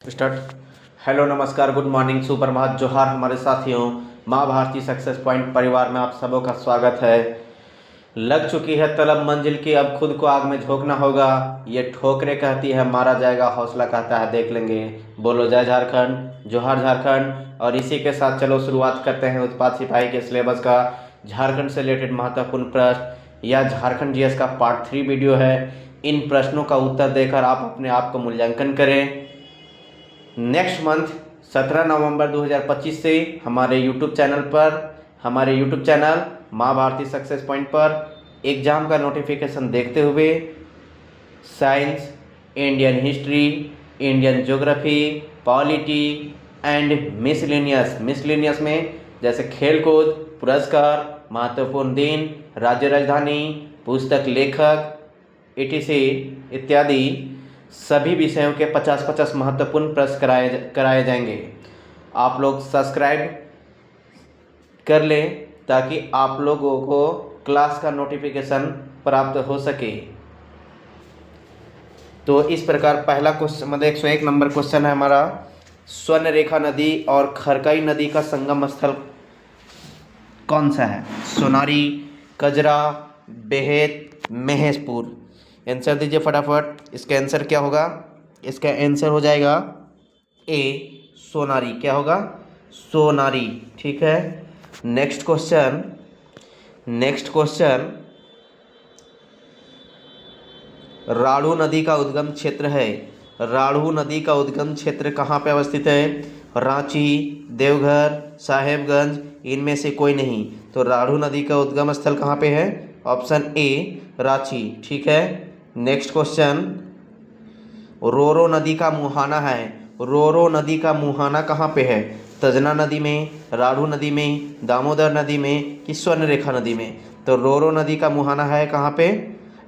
Start. Hello, नमस्कार, good morning, सुप्रभात, जोहार हमारे साथियों। माँ भारती सक्सेस पॉइंट परिवार में आप सबों का स्वागत है। लग चुकी है तलब मंजिल की, अब खुद को आग में झोंकना होगा। ये ठोकरे कहती है मारा जाएगा, हौसला कहता है देख लेंगे। बोलो जय झारखंड, जोहार झारखंड। और इसी के साथ चलो शुरुआत करते हैं उत्पाद सिपाही के सिलेबस का। झारखंड से रिलेटेड महत्वपूर्ण प्रश्न या झारखंड जीएस का पार्ट 3 वीडियो है। इन प्रश्नों का उत्तर देकर आप अपने आप को मूल्यांकन करें। नेक्स्ट मंथ 17 नवंबर 2025 से हमारे यूट्यूब चैनल माँ भारती सक्सेस पॉइंट पर एग्ज़ाम का नोटिफिकेशन देखते हुए science, Indian history, Indian geography, polity and miscellaneous में जैसे खेलकूद, पुरस्कार, महत्वपूर्ण दिन, राज्य राजधानी, पुस्तक लेखक etc इत्यादि सभी विषयों के 50-50 महत्वपूर्ण प्रश्न कराए जाएंगे। आप लोग सब्सक्राइब कर लें ताकि आप लोगों को क्लास का नोटिफिकेशन प्राप्त हो सके। तो इस प्रकार पहला क्वेश्चन मतलब 101 नंबर क्वेश्चन है हमारा। स्वर्ण रेखा नदी और खरकई नदी का संगम स्थल कौन सा है? सोनारी, कजरा, बेहेत, महेशपुर। आंसर दीजिए फटाफट। इसका आंसर क्या होगा? इसका आंसर हो जाएगा ए, सोनारी। क्या होगा? सोनारी। ठीक है। नेक्स्ट क्वेश्चन राढ़ू नदी का उद्गम क्षेत्र है। राढ़ू नदी का उद्गम क्षेत्र कहाँ पे अवस्थित है? रांची, देवघर, साहेबगंज, इनमें से कोई नहीं। तो राढ़ू नदी का उद्गम स्थल कहाँ पे है? Option A, Ranchi. ठीक है। नेक्स्ट क्वेश्चन रोरो नदी का मुहाना है। रोरो नदी का मुहाना कहाँ पे है? तजना नदी में, राढ़ू नदी में, दामोदर नदी में कि स्वर्ण रेखा नदी में? तो रोरो नदी का मुहाना है कहाँ पे?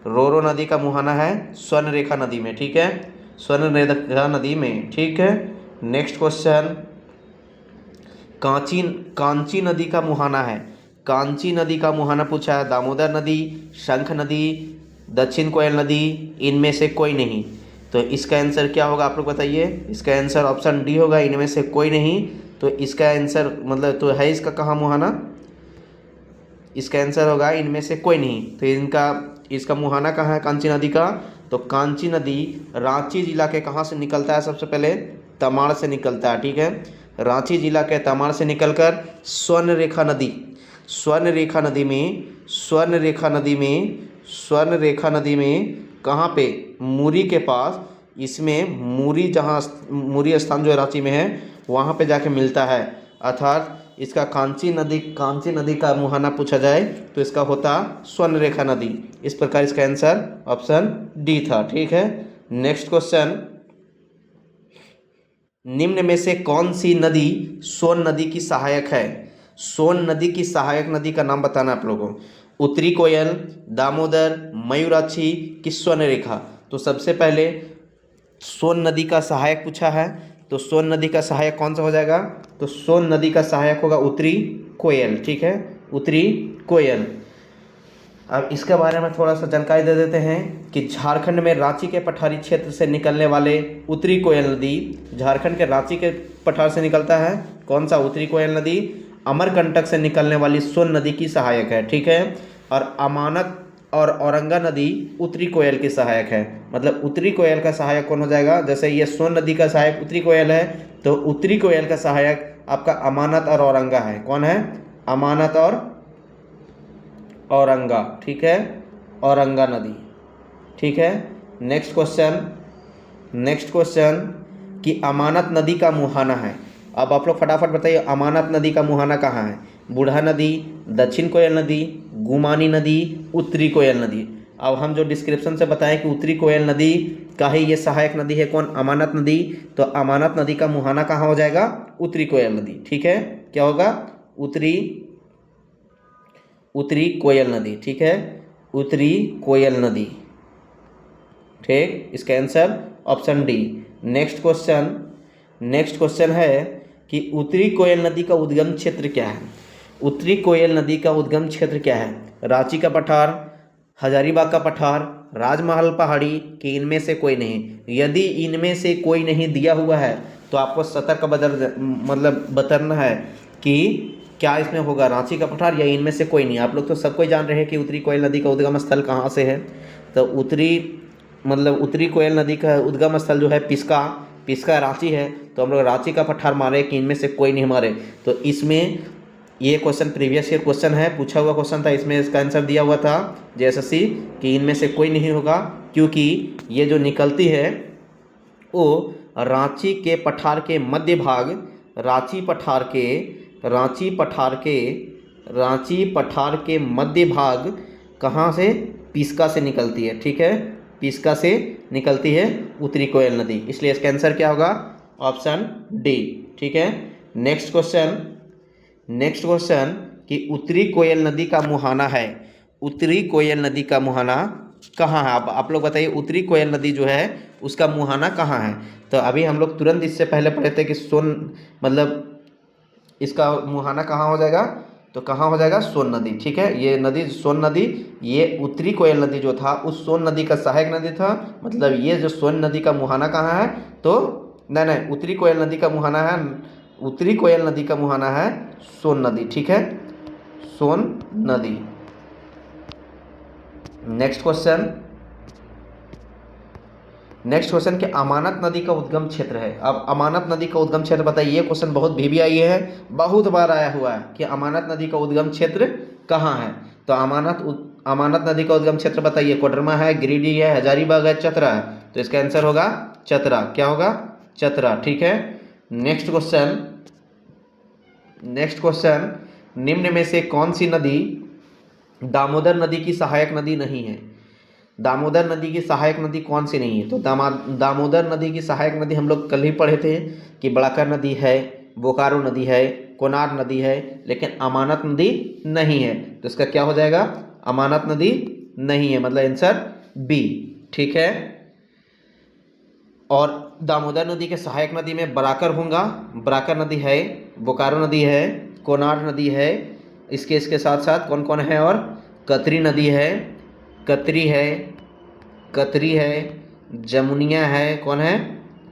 रोरो नदी का मुहाना है स्वर्ण रेखा नदी में। ठीक है, स्वर्ण रेखा नदी में। ठीक है। नेक्स्ट क्वेश्चन कांची नदी का मुहाना है। कांची नदी का मुहाना पूछा है। दामोदर नदी, शंख नदी, दक्षिण कोयल नदी, इनमें से कोई नहीं। तो इसका आंसर क्या होगा आप लोग बताइए? इसका आंसर ऑप्शन डी होगा, इनमें से कोई नहीं। तो इसका आंसर मतलब तो है इसका कहाँ मुहाना? इसका आंसर होगा इनमें से कोई नहीं। तो इसका मुहाना कहाँ है कांची नदी का? तो कांची नदी रांची जिला के कहाँ से निकलता है? सबसे पहले तमाड़ से निकलता है। ठीक है, रांची जिला के तमाड़ से निकलकर स्वर्ण रेखा नदी में कहाँ पे? मुरी के पास। इसमें मुरी स्थान जो है रांची में है, वहाँ पे जाके मिलता है। अर्थात इसका कांची नदी का मुहाना पूछा जाए तो इसका होता स्वर्ण रेखा नदी। इस प्रकार इसका आंसर ऑप्शन डी था। ठीक है। नेक्स्ट क्वेश्चन निम्न में से कौन सी नदी सोन नदी की सहायक है? सोन नदी की सहायक नदी का नाम बताना आप लोगों को। उत्तरी कोयल, दामोदर, मयूराक्षी कि स्वर्ण रेखा? तो सबसे पहले सोन नदी का सहायक पूछा है, तो सोन नदी का सहायक कौन सा हो जाएगा? तो सोन नदी का सहायक होगा उत्तरी कोयल। ठीक है, उत्तरी कोयल। अब इसके बारे में थोड़ा सा जानकारी दे देते हैं कि झारखंड में रांची के पठारी क्षेत्र से निकलने वाले उत्तरी कोयल नदी, झारखंड के रांची के पठार से निकलता है कौन सा? उत्तरी कोयल नदी। अमरकंटक से निकलने वाली सोन नदी की सहायक है। ठीक है। और अमानत और औरंगा नदी उत्तरी कोयल की सहायक है। मतलब उत्तरी कोयल का सहायक कौन हो जाएगा? जैसे ये सोन नदी का सहायक उत्तरी कोयल है, तो उत्तरी कोयल का सहायक आपका अमानत और औरंगा है। कौन है? अमानत और औरंगा। ठीक है, औरंगा नदी। ठीक है। नेक्स्ट क्वेश्चन कि अमानत नदी का मुहाना है। अब आप लोग फटाफट बताइए अमानत नदी का मुहाना कहाँ है? बूढ़ा नदी, दक्षिण कोयल नदी, गुमानी नदी, उत्तरी कोयल नदी। अब हम जो डिस्क्रिप्शन से बताएं कि उत्तरी कोयल नदी का ही ये सहायक नदी है कौन? अमानत नदी। तो अमानत नदी का मुहाना कहाँ हो जाएगा? उत्तरी कोयल नदी। ठीक है, क्या होगा? उत्तरी कोयल नदी। ठीक है, उत्तरी कोयल नदी। ठीक, इसका answer option D. Next question है कि उत्तरी कोयल नदी का उद्गम क्षेत्र क्या है? उत्तरी कोयल नदी का उद्गम क्षेत्र क्या है? रांची का पठार, हजारीबाग का पठार, राजमहल पहाड़ी कि इनमें से कोई नहीं। यदि इनमें से कोई नहीं दिया हुआ है तो आपको सतर्क मतलब बताना है कि क्या इसमें होगा, रांची का पठार या इनमें से कोई नहीं। आप लोग तो सबको जान रहे हैं कि उत्तरी कोयल नदी का उद्गम स्थल कहाँ से है। तो उत्तरी कोयल नदी का उद्गम स्थल जो है पिस्का रांची है। तो हम लोग रांची का पठार मारे कि इनमें से कोई नहीं मारे। तो इसमें ये क्वेश्चन प्रीवियस ईयर क्वेश्चन है, पूछा हुआ क्वेश्चन था, इसमें इसका आंसर दिया हुआ था JSSC कि इनमें से कोई नहीं होगा, क्योंकि ये जो निकलती है वो रांची के पठार के मध्य भाग, रांची पठार के मध्य भाग कहाँ से, पिस्का से निकलती है। ठीक है, पिस्का से निकलती है उत्तरी कोयल नदी, इसलिए इसका आंसर क्या होगा, ऑप्शन डी। ठीक है, नेक्स्ट क्वेश्चन कि उत्तरी कोयल नदी का मुहाना है, उत्तरी कोयल नदी का मुहाना कहाँ है। आप लोग बताइए, उत्तरी कोयल नदी जो है उसका मुहाना कहाँ है। तो अभी हम लोग तुरंत इससे पहले पढ़े थे कि इसका मुहाना कहाँ हो जाएगा, तो कहाँ हो जाएगा, सोन नदी। ठीक है, ये नदी सोन नदी, ये उत्तरी कोयल नदी जो था उस सोन नदी का सहायक नदी था। मतलब ये जो सोन नदी का मुहाना कहाँ है, तो नहीं, उत्तरी कोयल नदी का मुहाना है सोन नदी। ठीक है, सोन नदी। नेक्स्ट क्वेश्चन कि अमानत नदी का उद्गम क्षेत्र है। अब अमानत नदी का उद्गम क्षेत्र बताइए, ये क्वेश्चन बहुत VVI है, बहुत बार आया हुआ है कि अमानत नदी का उद्गम क्षेत्र कहाँ है। तो अमानत नदी का उद्गम क्षेत्र बताइए, कोडरमा है, गिरिडीह है, हजारीबाग है, चतरा है। तो इसका आंसर होगा चतरा। क्या होगा, चतरा। ठीक है, नेक्स्ट क्वेश्चन निम्न में से कौन सी नदी दामोदर नदी की सहायक नदी नहीं है। दामोदर नदी की सहायक नदी कौन सी नहीं है, तो दामोदर नदी की सहायक नदी हम लोग कल ही पढ़े थे कि बड़ाकर नदी है, बोकारो नदी है, कोनार नदी है, लेकिन अमानत नदी नहीं है। तो इसका क्या हो जाएगा, अमानत नदी नहीं है, मतलब आंसर बी। ठीक है, और दामोदर नदी के सहायक नदी में बराकर नदी है, बोकारो नदी है, कोनार नदी है, इसके साथ साथ कौन कौन है, और कतरी नदी है, कतरी है, जमुनिया है, कौन है,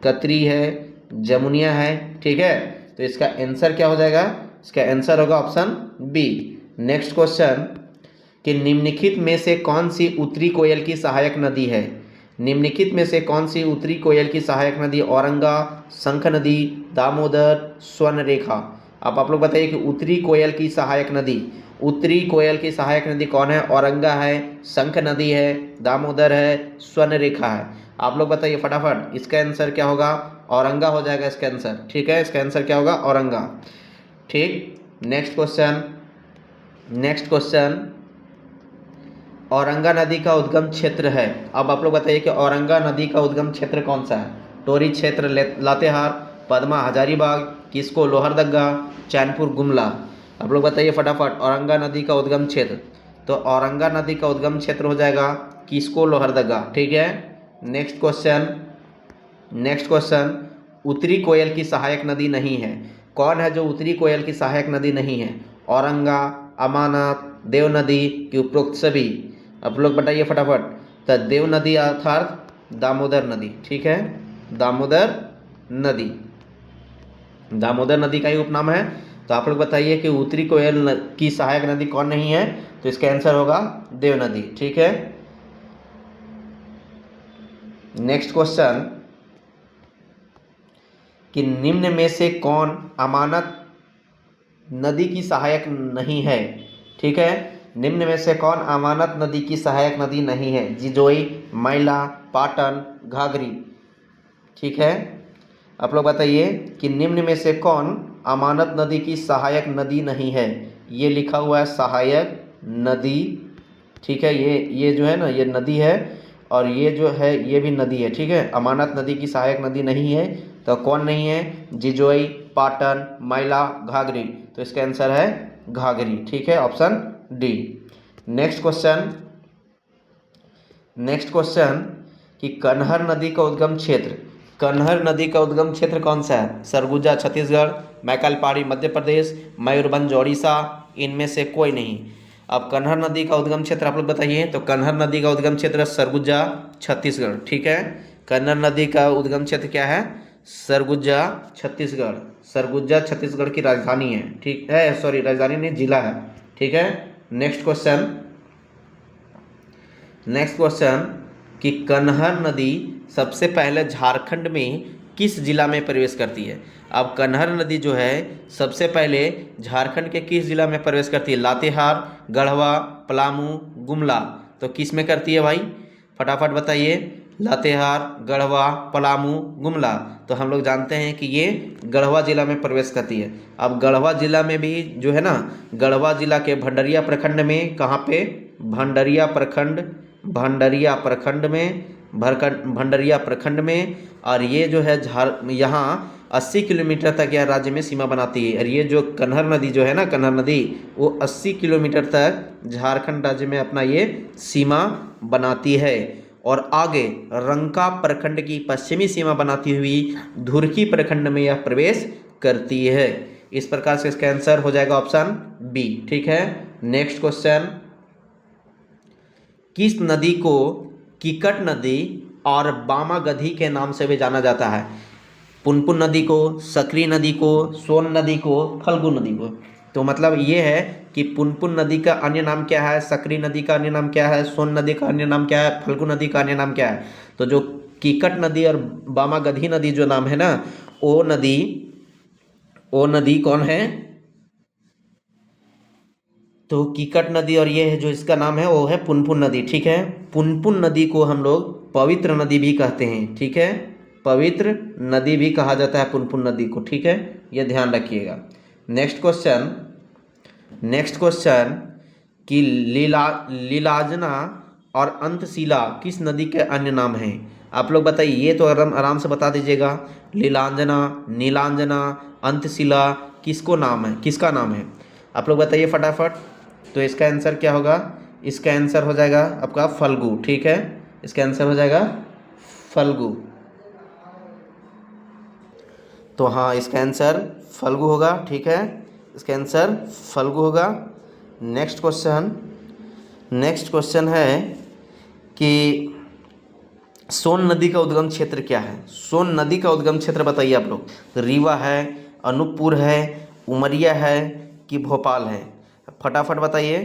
कतरी है, जमुनिया है। ठीक है, तो इसका आंसर क्या हो जाएगा, इसका आंसर होगा ऑप्शन बी। नेक्स्ट क्वेश्चन कि निम्नलिखित में से कौन सी उत्तरी कोयल की सहायक नदी है। निम्नलिखित में से कौन सी उत्तरी कोयल की सहायक नदी, औरंगा, शंख नदी, दामोदर, स्वर्णरेखा। अब आप लोग बताइए कि उत्तरी कोयल की सहायक नदी कौन है, औरंगा है, शंख नदी है, दामोदर है, स्वर्णरेखा है। आप लोग बताइए फटाफट, इसका आंसर क्या होगा, औरंगा हो जाएगा इसका आंसर। ठीक है, इसका आंसर क्या होगा, औरंगा। ठीक, नेक्स्ट क्वेश्चन औरंगा नदी का उद्गम क्षेत्र है। अब आप लोग बताइए कि औरंगा नदी का उद्गम क्षेत्र कौन सा है। टोरी क्षेत्र लातेहार, पद्मा हजारीबाग, किसको लोहरदगा, चैनपुर गुमला। आप लोग बताइए फटाफट, औरंगा नदी का उद्गम क्षेत्र, तो औरंगा नदी का उद्गम क्षेत्र हो जाएगा किसको लोहरदगा। ठीक है, नेक्स्ट क्वेश्चन उत्तरी कोयल की सहायक नदी नहीं है। कौन है जो उत्तरी कोयल की सहायक नदी नहीं है, औरंगा, अमानत, देव नदी की उपरोक्त सभी। आप लोग बताइए फटाफट, तो देव नदी अर्थात दामोदर नदी। ठीक है, दामोदर नदी का ही उपनाम है। तो आप लोग बताइए कि उत्तरी कोयल की सहायक नदी कौन नहीं है, तो इसका आंसर होगा देव नदी। ठीक है, नेक्स्ट क्वेश्चन कि निम्न में से कौन अमानत नदी की सहायक नहीं है। ठीक है, निम्न में से कौन अमानत नदी की सहायक नदी नहीं है, जिजोई, मैला, पाटन, घाघरी। ठीक है, आप लोग बताइए कि निम्न में से कौन अमानत नदी की सहायक नदी नहीं है। ये लिखा हुआ है सहायक नदी। ठीक है, ये जो है ना, ये नदी है, और ये जो है ये भी नदी है। ठीक है, अमानत नदी की सहायक नदी नहीं है, तो कौन नहीं है, जिजोई, पाटन, मैला, घाघरी। तो इसका आंसर है घाघरी। ठीक है, ऑप्शन डी। नेक्स्ट क्वेश्चन कि कन्हर नदी का उद्गम क्षेत्र कौन सा है। सरगुजा छत्तीसगढ़, मैकलपाड़ी मध्य प्रदेश, मयूरभंज ओडिशा, इनमें से कोई नहीं। अब कन्हर नदी का उद्गम क्षेत्र आप लोग बताइए। तो कन्हर नदी का उद्गम क्षेत्र सरगुजा छत्तीसगढ़, ठीक है। कन्हर नदी का उद्गम क्षेत्र क्या है? सरगुजा छत्तीसगढ़। सरगुजा छत्तीसगढ़ की राजधानी है, ठीक है, सॉरी राजधानी नहीं, जिला है, ठीक है। नेक्स्ट क्वेश्चन, कि कन्हर नदी सबसे पहले झारखंड में किस जिला में प्रवेश करती है? अब कन्हर नदी जो है सबसे पहले झारखंड के किस जिला में प्रवेश करती है? लातेहार, गढ़वा, पलामू, गुमला। तो किस में करती है भाई? फटाफट बताइए। लातेहार, गढ़वा, पलामू, गुमला। तो हम लोग जानते हैं कि ये गढ़वा जिला में प्रवेश करती है। अब गढ़वा जिला में भी जो है ना, गढ़वा जिला के भंडरिया प्रखंड में, कहाँ पे? भंडरिया प्रखंड भंडरिया प्रखंड में। और ये जो है यहाँ 80 किलोमीटर तक यह राज्य में सीमा बनाती है। और ये जो कन्हर नदी जो है ना, कन्हर नदी, वो 80 किलोमीटर तक झारखंड राज्य में अपना ये सीमा बनाती है। और आगे रंका प्रखंड की पश्चिमी सीमा बनाती हुई धुरकी प्रखंड में यह प्रवेश करती है। इस प्रकार से इसका आंसर हो जाएगा ऑप्शन बी, ठीक है। नेक्स्ट क्वेश्चन, किस नदी को किकट नदी और बामागधी के नाम से भी जाना जाता है? पुनपुन नदी को, सकरी नदी को, सोन नदी को, फल्गु नदी को। तो मतलब ये है कि पुनपुन नदी का अन्य नाम क्या है, सकरी नदी का अन्य नाम क्या है, सोन नदी का अन्य नाम क्या है, फल्गु नदी का अन्य नाम क्या है? तो जो किकट नदी और बामागधी नदी जो नाम है ना, वो नदी कौन है? तो किकट नदी और ये है जो इसका नाम है वो है पुनपुन नदी, ठीक है। पुनपुन नदी को हम लोग पवित्र नदी भी कहते हैं, ठीक है। पवित्र नदी भी कहा जाता है पुनपुन नदी को, ठीक है, ये ध्यान रखिएगा। नेक्स्ट क्वेश्चन कि लीलाजना और अंतशिला किस नदी के अन्य नाम हैं? आप लोग बताइए, ये तो आराम से बता दीजिएगा। लीलांजना, नीलांजना, अंतशिला किसका नाम है? आप लोग बताइए फटाफट। तो इसका आंसर क्या होगा? इसका आंसर हो जाएगा आपका फल्गु, ठीक है। इसका आंसर हो जाएगा फल्गु। तो हाँ, इसका आंसर फल्गु होगा, ठीक है। इसका आंसर फल्गु होगा। नेक्स्ट क्वेश्चन है कि सोन नदी का उद्गम क्षेत्र क्या है? सोन नदी का उद्गम क्षेत्र बताइए आप लोग। रीवा है, अनूपपुर है, उमरिया है कि भोपाल है? फटाफट बताइए।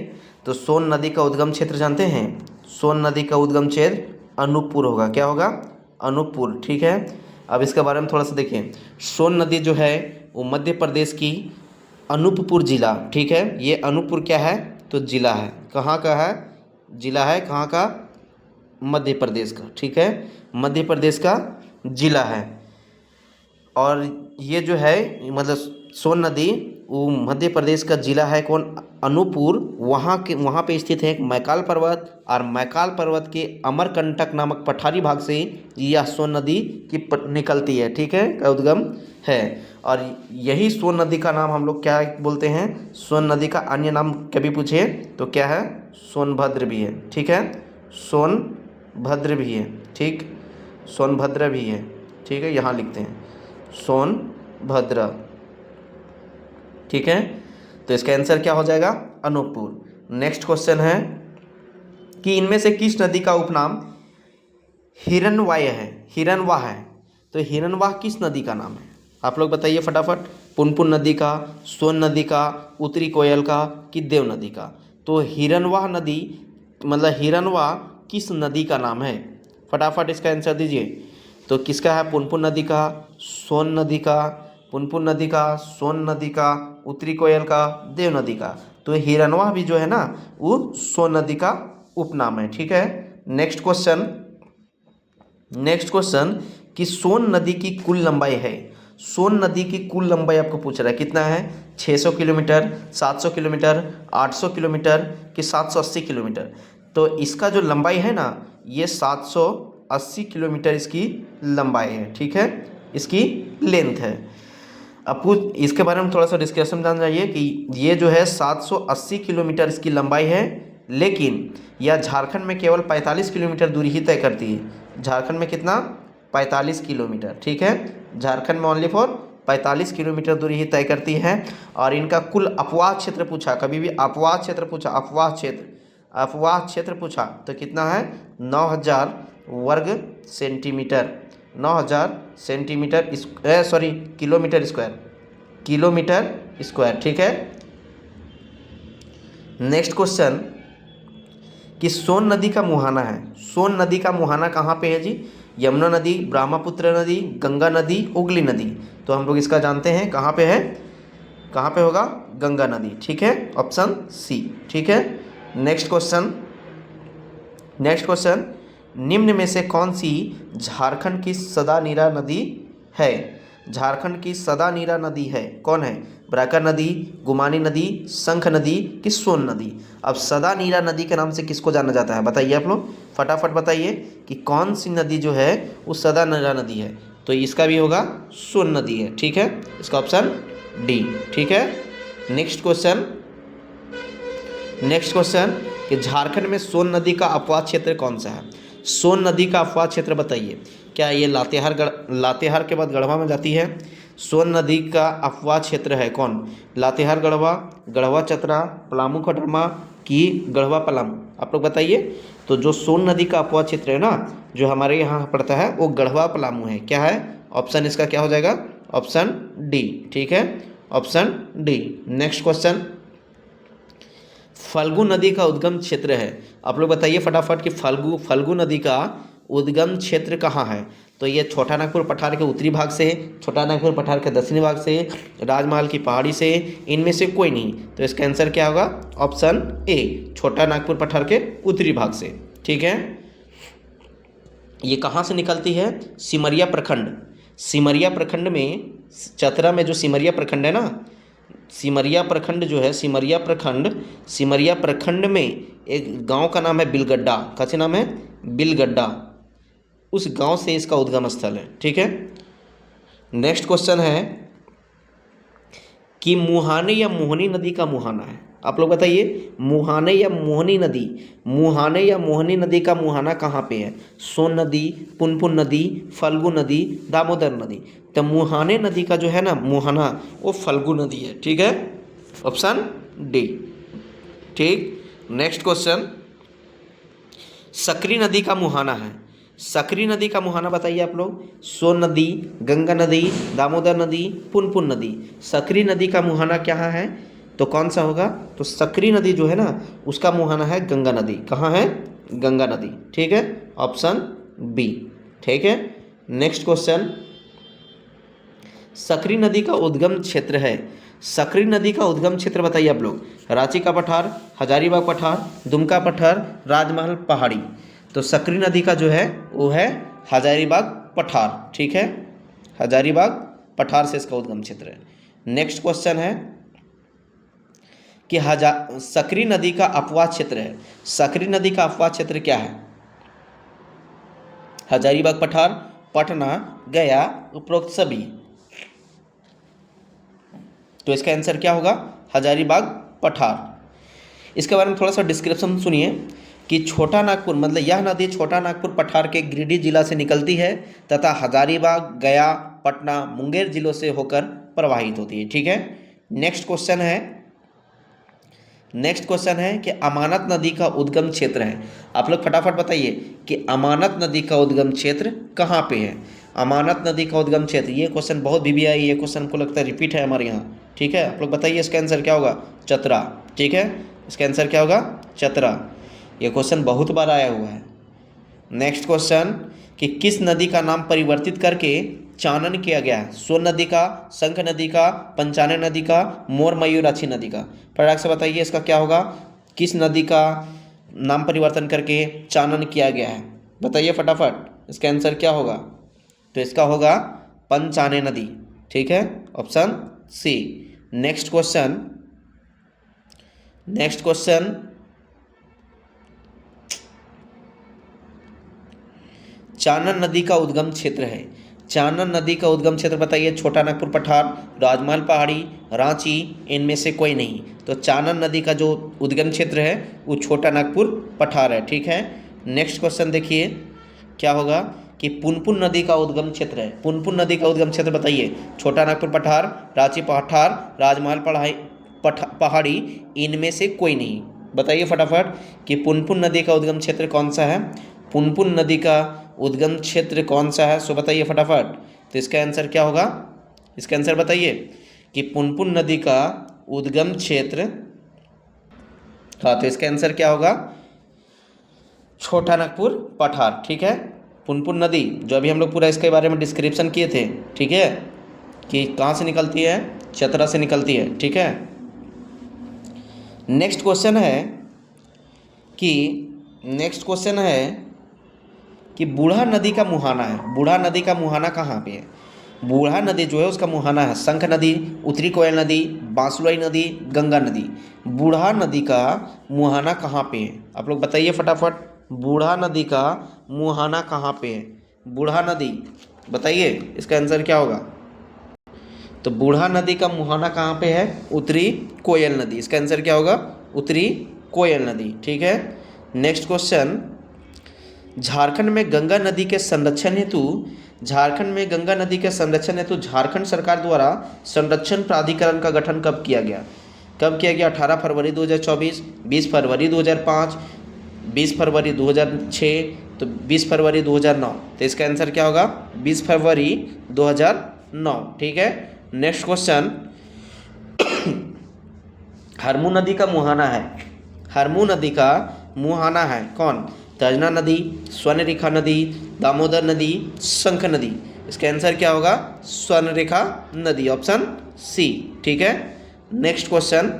तो सोन नदी का उद्गम क्षेत्र जानते हैं? सोन नदी का उद्गम क्षेत्र अनूपपुर होगा। क्या होगा? अनूपपुर, ठीक है। अब इसके बारे में थोड़ा सा देखिए। सोन नदी जो है वो मध्य प्रदेश की अनूपपुर जिला, ठीक है। ये अनूपपुर क्या है? तो जिला है। कहाँ का है? जिला है। कहाँ का? मध्य प्रदेश का, ठीक है। मध्य प्रदेश का जिला है। और ये जो है मतलब सोन नदी वो मध्य प्रदेश का जिला है, कौन? अनूपपुर। वहाँ पे स्थित है एक मैकाल पर्वत, और मैकाल पर्वत के अमरकंटक नामक पठारी भाग से यह सोन नदी की निकलती है, ठीक है, का उद्गम है। और यही सोन नदी का नाम हम लोग क्या बोलते हैं? सोन नदी का अन्य नाम कभी पूछे तो क्या है? सोनभद्र भी है, ठीक है। सोनभद्र भी है, ठीक। सोनभद्र भी है, ठीक है, यहाँ लिखते हैं सोनभद्र, ठीक है। तो इसका आंसर क्या हो जाएगा? अनूपपुर। नेक्स्ट क्वेश्चन है कि इनमें से किस नदी का उपनाम हिरनवाह है? तो हिरनवाह किस नदी का नाम है? आप लोग बताइए फटाफट। पुनपुन नदी का, सोन नदी का, उत्तरी कोयल का कि देव नदी का? तो हिरनवाह नदी मतलब हिरनवाह किस नदी का नाम है? फटाफट इसका आंसर दीजिए। तो किसका है? पुनपुन नदी का, सोन नदी का, पुनपुन नदी का, सोन नदी का, उत्तरी कोयल का, देव नदी का? तो हिरनवाह भी जो है ना वो सोन नदी का उपनाम है, ठीक है। नेक्स्ट क्वेश्चन कि सोन नदी की कुल लंबाई है। सोन नदी की कुल लंबाई आपको पूछ रहा है कितना है? 600 किलोमीटर, 700 किलोमीटर, 800 किलोमीटर कि 780 किलोमीटर? तो इसका जो लंबाई है ना ये 780 किलोमीटर इसकी लंबाई है, ठीक है, इसकी लेंथ है। अब इसके बारे में थोड़ा सा डिस्कशन जान जाइए कि ये जो है 780 किलोमीटर इसकी लंबाई है, लेकिन यह झारखंड में केवल 45 किलोमीटर दूरी ही तय करती है। झारखंड में कितना? 45 किलोमीटर, ठीक है। झारखंड में ओनली फॉर 45 किलोमीटर दूरी ही तय करती है। और इनका कुल अपवाह क्षेत्र पूछा, कभी भी अपवाह क्षेत्र पूछा, अपवाह क्षेत्र पूछा तो कितना है 9000 वर्ग centimetre, 9000 centimetre sorry kilometre square. ठीक है। नेक्स्ट क्वेश्चन कि सोन नदी का मुहाना है, सोन नदी का मुहाना कहाँ पे है जी? यमुना नदी, ब्रह्मपुत्र नदी, गंगा नदी, हुगली नदी। तो हम लोग इसका जानते हैं कहाँ पे है, कहाँ पे होगा? गंगा नदी। ठीक है, ऑप्शन सी। ठीक है। नेक्स्ट क्वेश्चन निम्न में से कौन सी झारखंड की सदा नीरा नदी है? झारखंड की सदा नीरा नदी है, कौन है? ब्राकर नदी, गुमानी नदी, शंख नदी कि सोन नदी? अब सदा नीरा नदी के नाम से किसको जाना जाता है बताइए आप लोग, फटाफट बताइए कि कौन सी नदी जो है वो सदा नीरा नदी है? तो इसका भी होगा सोन नदी है। ठीक है, इसका ऑप्शन डी। ठीक है। नेक्स्ट क्वेश्चन कि झारखंड में सोन नदी का अपवाह क्षेत्र कौन सा है? सोन नदी का अपवाह क्षेत्र बताइए। क्या ये लातेहार के बाद गढ़वा में जाती है? सोन नदी का अपवाह क्षेत्र है कौन? लातेहार गढ़वा, गढ़वा चतरा, पलामू कोडरमा कि गढ़वा पलामू? आप लोग बताइए। तो जो सोन नदी का अपवाह क्षेत्र है ना, जो हमारे यहाँ पड़ता है वो गढ़वा पलामू है। क्या है ऑप्शन इसका, क्या हो जाएगा? Option D. ठीक है, option D. Next question Falgu नदी का उद्गम क्षेत्र है, आप लोग बताइए फटाफट कि फल्गु नदी का उद्गम क्षेत्र कहाँ है? तो ये छोटा नागपुर पठार के उत्तरी भाग से, छोटा नागपुर पठार के दक्षिणी भाग से, राजमहल की पहाड़ी से, इनमें से कोई नहीं। तो इसका आंसर क्या होगा? ऑप्शन ए, छोटा नागपुर पठार के उत्तरी भाग से। ठीक है। ये कहाँ से निकलती है? सिमरिया प्रखंड। सिमरिया प्रखंड में, चतरा में जो सिमरिया प्रखंड है ना, सिमरिया प्रखंड जो है, सिमरिया प्रखंड में एक गांव का नाम है बिलगड्डा। कैसे नाम है? बिलगड्डा। उस गांव से इसका उद्गम स्थल है। ठीक है। नेक्स्ट क्वेश्चन है कि मुहाने या मोहनी नदी का मुहाना है, आप लोग बताइए। मुहाने या मोहनी नदी का मुहाना कहाँ पे है? सोन नदी, पुनपुन नदी, फल्गु नदी, दामोदर नदी? तो मुहाने नदी का जो है ना मुहाना, वो फल्गु नदी है। ठीक है, ऑप्शन डी। ठीक। नेक्स्ट क्वेश्चन सकरी नदी का मुहाना है, सकरी नदी का मुहाना बताइए आप लोग। सोन नदी, गंगा नदी, दामोदर नदी, पुनपुन नदी? सकरी नदी का मुहाना क्या है? तो कौन सा होगा? तो सकरी नदी जो है ना उसका मुहाना है गंगा नदी। कहाँ है? गंगा नदी। ठीक है, ऑप्शन बी। ठीक है। नेक्स्ट क्वेश्चन सकरी नदी का उद्गम क्षेत्र है, सकरी नदी का उद्गम क्षेत्र बताइए आप लोग। रांची का पठार, हजारीबाग पठार, दुमका पठार, राजमहल पहाड़ी? तो सकरी नदी का जो है वो है हजारीबाग पठार। ठीक है, हजारीबाग पठार से इसका उद्गम क्षेत्र है। नेक्स्ट क्वेश्चन है कि सकरी नदी का अपवाह क्षेत्र है, सकरी नदी का अपवाह क्षेत्र क्या है? हजारीबाग पठार, पटना, गया, उपरोक्त सभी? तो इसका आंसर क्या होगा? हजारीबाग पठार। इसके बारे में थोड़ा सा डिस्क्रिप्शन सुनिए कि छोटा नागपुर, मतलब यह नदी छोटा नागपुर पठार के गिरिडीह जिला से निकलती है तथा हजारीबाग, गया, पटना, मुंगेर जिलों से होकर प्रवाहित होती है। ठीक है। नेक्स्ट क्वेश्चन है कि अमानत नदी का उद्गम क्षेत्र है, आप लोग फटाफट बताइए कि अमानत नदी का उद्गम क्षेत्र कहाँ पे है? अमानत नदी का उद्गम क्षेत्र, ये क्वेश्चन बहुत BBI, ये क्वेश्चन को लगता है रिपीट है हमारे यहाँ। ठीक है, आप लोग बताइए इसका आंसर क्या होगा? चतरा। ठीक है, इसका आंसर क्या होगा? चतरा। ये क्वेश्चन बहुत बार आया हुआ है। नेक्स्ट क्वेश्चन कि किस नदी का नाम परिवर्तित करके चानन किया गया है? सोन नदी का, शंख नदी का, पंचानन नदी का, मोर मयूराक्षी नदी का? फटाक से बताइए इसका क्या होगा? किस नदी का नाम परिवर्तन करके चानन किया गया है? बताइए फटाफट, इसका आंसर क्या होगा? तो इसका होगा पंचाने नदी। ठीक है, option C. Next question Chanan नदी का उद्गम क्षेत्र है, चानन नदी का उद्गम क्षेत्र बताइए। छोटा नागपुर पठार, राजमहल पहाड़ी, रांची, इनमें से कोई नहीं। तो चानन नदी का जो उद्गम क्षेत्र है वो छोटा नागपुर पठार है। ठीक है। नेक्स्ट क्वेश्चन देखिए क्या होगा कि पुनपुन नदी का उद्गम क्षेत्र है। पुनपुन नदी का उद्गम क्षेत्र बताइए। छोटा नागपुर पठार, रांची पठार, राजमहल पहाड़ी, इनमें से कोई नहीं। बताइए फटाफट कि पुनपुन नदी का उद्गम क्षेत्र कौन सा है। पुनपुन नदी का उद्गम क्षेत्र कौन सा है, सो बताइए फटाफट। तो इसका आंसर क्या होगा, इसका आंसर बताइए कि पुनपुन नदी का उद्गम क्षेत्र, हाँ तो इसका आंसर क्या होगा, छोटा नागपुर पठार। ठीक है, पुनपुन नदी जो अभी हम लोग पूरा इसके बारे में डिस्क्रिप्शन किए थे, ठीक है, कि कहाँ से निकलती है, चतरा से निकलती है। ठीक है, नेक्स्ट क्वेश्चन है कि बूढ़ा नदी का मुहाना है। बूढ़ा नदी का मुहाना कहाँ पे है। बूढ़ा नदी जो है उसका मुहाना है शंख नदी, उत्तरी कोयल नदी, बांसुलाई नदी, गंगा नदी। बूढ़ा नदी का मुहाना कहाँ पे है, आप लोग बताइए फटाफट। बूढ़ा नदी का मुहाना कहाँ पे है, बूढ़ा नदी बताइए, इसका आंसर क्या होगा। तो बूढ़ा नदी का मुहाना कहाँ पे है, उत्तरी कोयल नदी। इसका आंसर क्या होगा, उत्तरी कोयल नदी। ठीक है, नेक्स्ट क्वेश्चन, झारखंड में गंगा नदी के संरक्षण हेतु झारखंड सरकार द्वारा संरक्षण प्राधिकरण का गठन कब किया गया। 18 फरवरी 2024, 20 फरवरी 2005, 20 फरवरी 2006, तो 20 फरवरी 2009। तो इसका आंसर क्या होगा, 20 फरवरी 2009। ठीक है, नेक्स्ट क्वेश्चन, हरमू नदी का मुहाना है। हरमू नदी का मुहाना है कौन, तजना नदी, स्वर्णरेखा नदी, दामोदर नदी, शंख नदी। इसका आंसर क्या होगा, स्वर्णरेखा नदी, ऑप्शन सी। ठीक है, नेक्स्ट क्वेश्चन,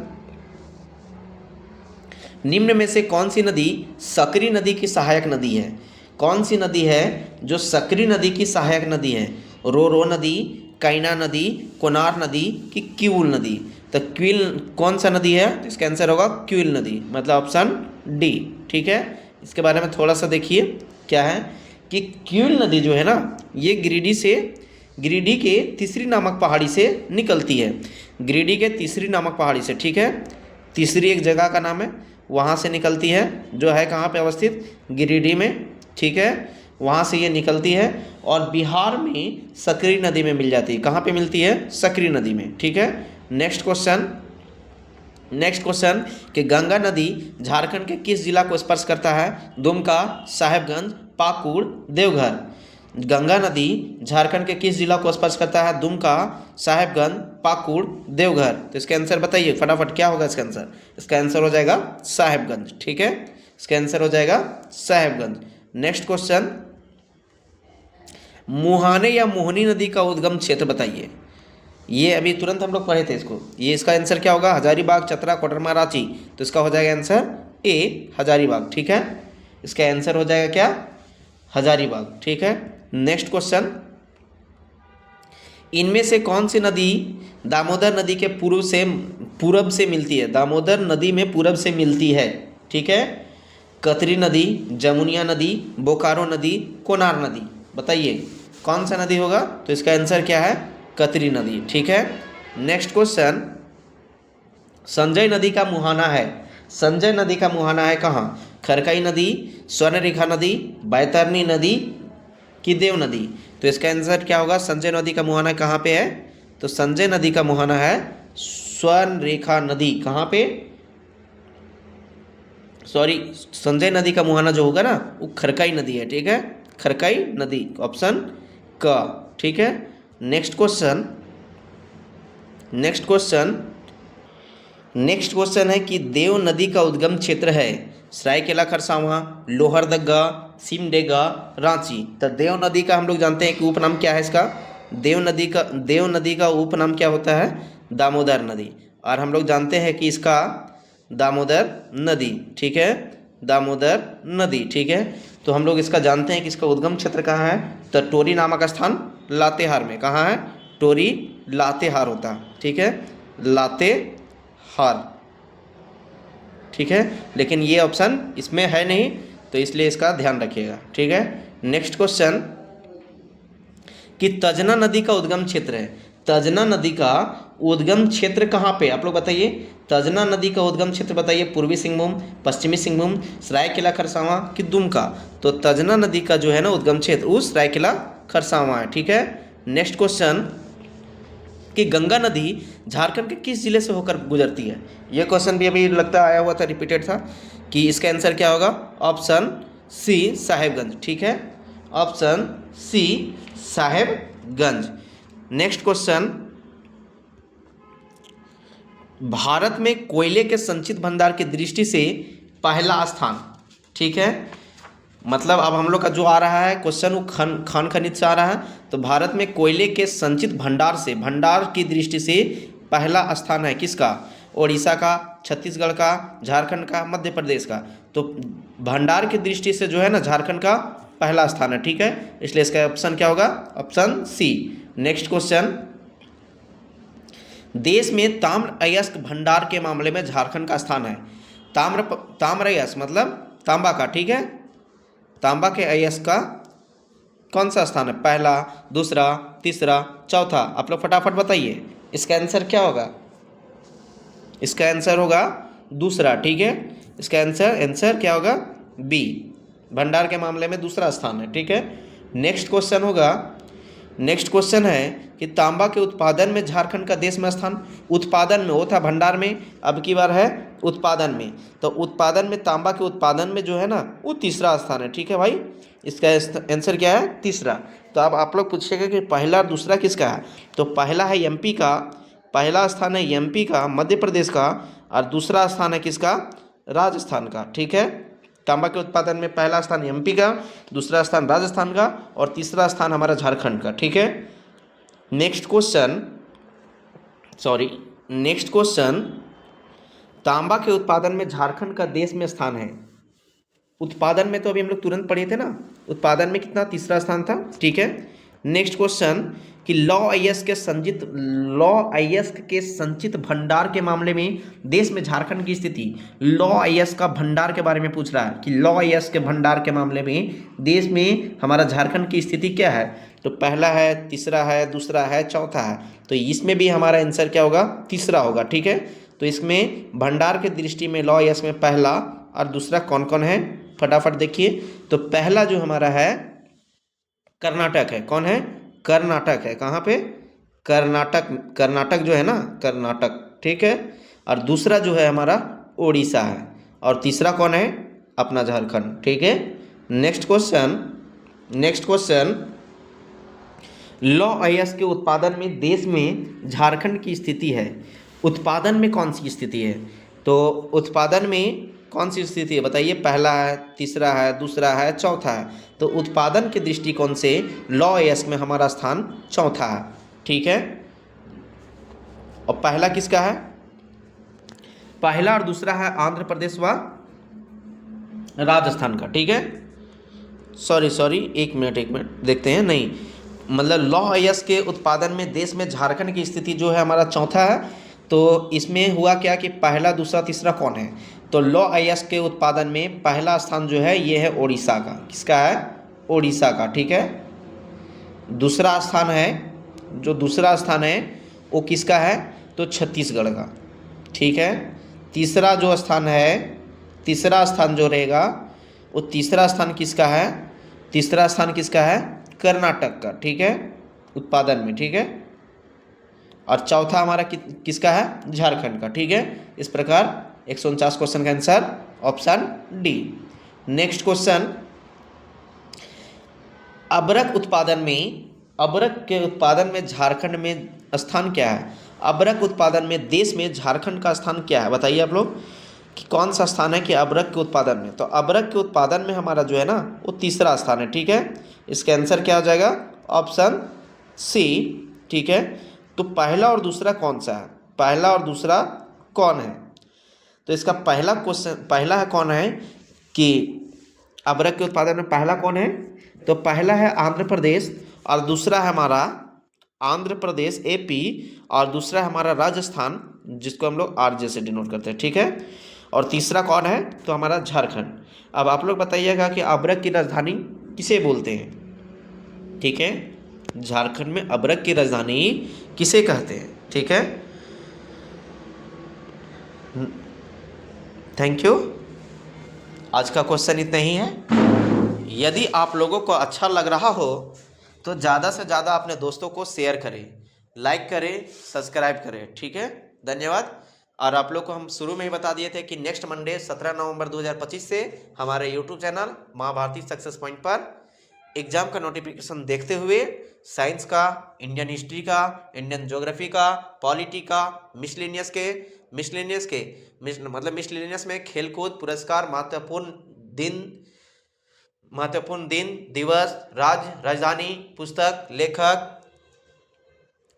निम्न में से कौन सी नदी सकरी नदी की सहायक नदी है। कौन सी नदी है जो सकरी नदी की सहायक नदी है, रोरो नदी, कैना नदी, कोनार नदी कि क्यूल नदी। तो क्यूल कौन सा नदी है, तो इसका आंसर होगा क्यूल नदी, मतलब ऑप्शन डी। ठीक है, इसके बारे में थोड़ा सा देखिए क्या है कि क्यूल नदी जो है ना, ये गिरिडीह के तीसरी नामक पहाड़ी से निकलती है। गिरिडीह के तीसरी नामक पहाड़ी से, ठीक है, तीसरी एक जगह का नाम है, वहाँ से निकलती है, जो है कहाँ पे अवस्थित, गिरिडीह में। ठीक है, वहाँ से ये निकलती है और बिहार में सकरी नदी में मिल जाती है। कहाँ पे मिलती है, सकरी नदी में। ठीक है, नेक्स्ट क्वेश्चन कि गंगा नदी झारखंड के किस जिला को स्पर्श करता है। दुमका, साहेबगंज, पाकुड़, देवघर। गंगा नदी झारखंड के किस जिला को स्पर्श करता है, दुमका, साहेबगंज, पाकुड़, देवघर। तो इसका आंसर बताइए फटाफट, क्या होगा इसका आंसर। इसका आंसर हो जाएगा साहेबगंज। ठीक है, इसका आंसर हो जाएगा साहेबगंज। नेक्स्ट क्वेश्चन, मुहाने या मोहनी नदी का उद्गम क्षेत्र बताइए। ये अभी तुरंत हम लोग पढ़े थे इसको। ये इसका आंसर क्या होगा, हजारीबाग, चतरा, कोडरमा, रांची। तो इसका हो जाएगा आंसर ए, हजारीबाग। ठीक है, इसका आंसर हो जाएगा क्या, हजारीबाग। ठीक है, नेक्स्ट क्वेश्चन, इनमें से कौन सी नदी दामोदर नदी के पूर्व से मिलती है। दामोदर नदी में पूर्व से मिलती है। ठीक है, कतरी नदी, जमुनिया नदी, बोकारो नदी, कोनार नदी। बताइए कौन सा नदी होगा। तो इसका आंसर क्या है, कतरी नदी। ठीक है, नेक्स्ट क्वेश्चन, संजय नदी का मुहाना है। संजय नदी का मुहाना है कहाँ, खरकई नदी, स्वर्णरेखा नदी, बैतरनी नदी कि देव नदी। तो इसका आंसर क्या होगा, संजय नदी का मुहाना कहाँ पे है। तो संजय नदी का मुहाना है स्वर्णरेखा नदी। कहाँ पे, सॉरी, संजय नदी का मुहाना जो होगा ना वो खरकई नदी है। ठीक है, खरकई नदी, ऑप्शन का। ठीक है, नेक्स्ट क्वेश्चन है कि देव नदी का उद्गम क्षेत्र है सरायकेला खरसावां, लोहरदगा, सिमडेगा, रांची। तो देव नदी का हम लोग जानते हैं कि उपनाम क्या है इसका, देव नदी का उपनाम क्या होता है, दामोदर नदी। और हम लोग जानते हैं कि इसका दामोदर नदी, ठीक है, दामोदर नदी। ठीक है, तो हम लोग इसका जानते हैं कि इसका उद्गम क्षेत्र कहाँ है। तो टोरी नामक स्थान लातेहार में, कहाँ है, टोरी लातेहार होता है। ठीक है, लातेहार। ठीक है, लेकिन ये ऑप्शन इसमें है नहीं, तो इसलिए इसका ध्यान रखिएगा। ठीक है, नेक्स्ट क्वेश्चन कि तजना नदी का उद्गम क्षेत्र है। तजना नदी का उद्गम क्षेत्र कहाँ पे, आप लोग बताइए। तजना नदी का उद्गम क्षेत्र बताइए, पूर्वी सिंहभूम, पश्चिमी सिंहभूम, सरायकेला खरसावां कि दुमका। तो तजना नदी का जो है ना उद्गम क्षेत्र वो सरायकेला खरसावां है, ठीक है। नेक्स्ट क्वेश्चन कि गंगा नदी झारखंड के किस जिले से होकर गुजरती है। यह क्वेश्चन भी अभी लगता है आया हुआ था, रिपीटेड था, कि इसका आंसर क्या होगा। ऑप्शन सी साहेबगंज, ठीक है, option C Sahebganj. Next question, Bharat में कोयले के संचित भंडार की दृष्टि से पहला स्थान, ठीक है, मतलब अब हम लोग का जो आ रहा है क्वेश्चन वो खान खनिज से आ रहा है। तो भारत में कोयले के संचित भंडार से, भंडार की दृष्टि से पहला स्थान है किसका, उड़ीसा का, छत्तीसगढ़ का, झारखंड का, मध्य प्रदेश का। तो भंडार की दृष्टि से जो है ना झारखंड का पहला स्थान है, ठीक है, इसलिए इसका ऑप्शन क्या होगा, ऑप्शन सी। नेक्स्ट क्वेश्चन, देश में ताम्र अयस्क भंडार के मामले में झारखंड का स्थान है। ताम्र अयस्क मतलब तांबा का, ठीक है, तांबा के अयस्क का कौन सा स्थान है, पहला, दूसरा, तीसरा, चौथा, आप लोग फटाफट बताइए। इसका आंसर क्या होगा, इसका आंसर होगा दूसरा, ठीक है, इसका आंसर क्या होगा, बी, भंडार के मामले में दूसरा स्थान है, ठीक है। नेक्स्ट क्वेश्चन होगा, नेक्स्ट क्वेश्चन है कि तांबा के उत्पादन में झारखंड का देश में स्थान, उत्पादन में, वो था भंडार में, अब की बार है उत्पादन में। तो उत्पादन में, तांबा के उत्पादन में जो है ना वो तीसरा स्थान है, ठीक है भाई, इसका आंसर क्या है, तीसरा। तो अब आप लोग पूछेंगे कि पहला और दूसरा किसका है, तो पहला है एमपी का, पहला स्थान है एमपी का, मध्य प्रदेश का, और दूसरा स्थान है किसका, राजस्थान का, ठीक है। तांबा के उत्पादन में पहला स्थान एमपी का, दूसरा स्थान राजस्थान का, और तीसरा स्थान हमारा झारखंड का, ठीक है। नेक्स्ट क्वेश्चन, तांबा के उत्पादन में झारखंड का देश में स्थान है। उत्पादन में तो अभी हम लोग तुरंत पढ़े थे ना, उत्पादन में कितना, तीसरा स्थान था, ठीक है। नेक्स्ट क्वेश्चन कि लौ अयस्क के संचित भंडार के मामले में देश में झारखंड की स्थिति, लौ अयस्क का भंडार के बारे में पूछ रहा है कि लौ अयस्क के भंडार के मामले में देश में हमारा झारखंड की स्थिति क्या है। तो पहला है, तीसरा है, दूसरा है, चौथा है, तो इसमें भी हमारा आंसर क्या होगा, तीसरा होगा, ठीक है। तो इसमें भंडार की दृष्टि में लौ अयस्क में पहला और दूसरा कौन कौन है, फटाफट देखिए। तो पहला जो हमारा है कर्नाटक है, कौन है, कर्नाटक है, कहाँ पे, कर्नाटक जो है ना, कर्नाटक, ठीक है। और दूसरा जो है हमारा उड़ीसा है, और तीसरा कौन है, अपना झारखंड, ठीक है। नेक्स्ट क्वेश्चन, लौ अयस्क के उत्पादन में देश में झारखंड की स्थिति है, उत्पादन में कौन सी स्थिति है, तो उत्पादन में कौन सी स्थिति है बताइए, पहला है, तीसरा है, दूसरा है, चौथा है। तो उत्पादन के दृष्टिकोण से लौ अयस्क में हमारा स्थान चौथा है, ठीक है। और पहला किसका है, पहला और दूसरा है आंध्र प्रदेश व राजस्थान का, ठीक है। सॉरी, एक मिनट देखते हैं, नहीं, मतलब लौ अयस्क के उत्पादन में देश में झारखंड की स्थिति जो है हमारा चौथा है। तो इसमें हुआ क्या कि पहला, दूसरा, तीसरा कौन है, तो लौ अयस्क के उत्पादन में पहला स्थान जो है ये है उड़ीसा का, किसका है, उड़ीसा का, ठीक है। दूसरा स्थान है वो किसका है, तो छत्तीसगढ़ का, ठीक है। तीसरा स्थान जो रहेगा वो तीसरा स्थान किसका है, कर्नाटक का, ठीक है, उत्पादन में, ठीक है। और चौथा हमारा किसका है, झारखंड का, ठीक है। इस प्रकार 149 क्वेश्चन का answer option D. Next question, अबरक के उत्पादन में झारखंड में स्थान क्या है, अबरक उत्पादन में देश में झारखंड का स्थान क्या है, बताइए आप लोग कि कौन सा स्थान है कि अबरक के उत्पादन में। तो अबरक के उत्पादन में हमारा जो है ना वो तीसरा स्थान है, ठीक है। इसका आंसर क्या हो जाएगा, ऑप्शन सी, ठीक है। तो पहला और दूसरा कौन सा है, पहला और दूसरा कौन है, तो इसका पहला है कौन है कि अबरक के उत्पादन में पहला कौन है, तो पहला है आंध्र प्रदेश, और दूसरा है हमारा आंध्र प्रदेश एपी, और दूसरा है हमारा राजस्थान जिसको हम लोग आरजे से डिनोट करते हैं, ठीक है। और तीसरा कौन है, तो हमारा झारखंड। अब आप लोग बताइएगा कि अबरक की राजधानी किसे बोलते हैं, ठीक है। झारखंड में अबरक की राजधानी किसे कहते हैं? ठीक है, थैंक यू। आज का क्वेश्चन इतना ही है। यदि आप लोगों को अच्छा लग रहा हो तो ज़्यादा से ज़्यादा अपने दोस्तों को शेयर करें, लाइक करें, सब्सक्राइब करें। ठीक है, धन्यवाद। और आप लोग को हम शुरू में ही बता दिए थे कि नेक्स्ट मंडे 17 नवंबर 2025 से हमारे यूट्यूब चैनल माँ भारती सक्सेस पॉइंट पर एग्जाम का नोटिफिकेशन देखते हुए साइंस का, इंडियन हिस्ट्री का, इंडियन ज्योग्राफी का, पॉलिटी का, मिसलेनियस में खेलकूद, पुरस्कार, महत्वपूर्ण दिन, दिवस, राज्य, राजधानी, पुस्तक, लेखक,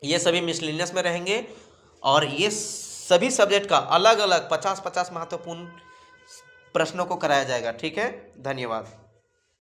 ये सभी मिसलेनियस में रहेंगे। और ये सभी सब्जेक्ट का अलग अलग 50-50 महत्वपूर्ण प्रश्नों को कराया जाएगा। ठीक है, धन्यवाद।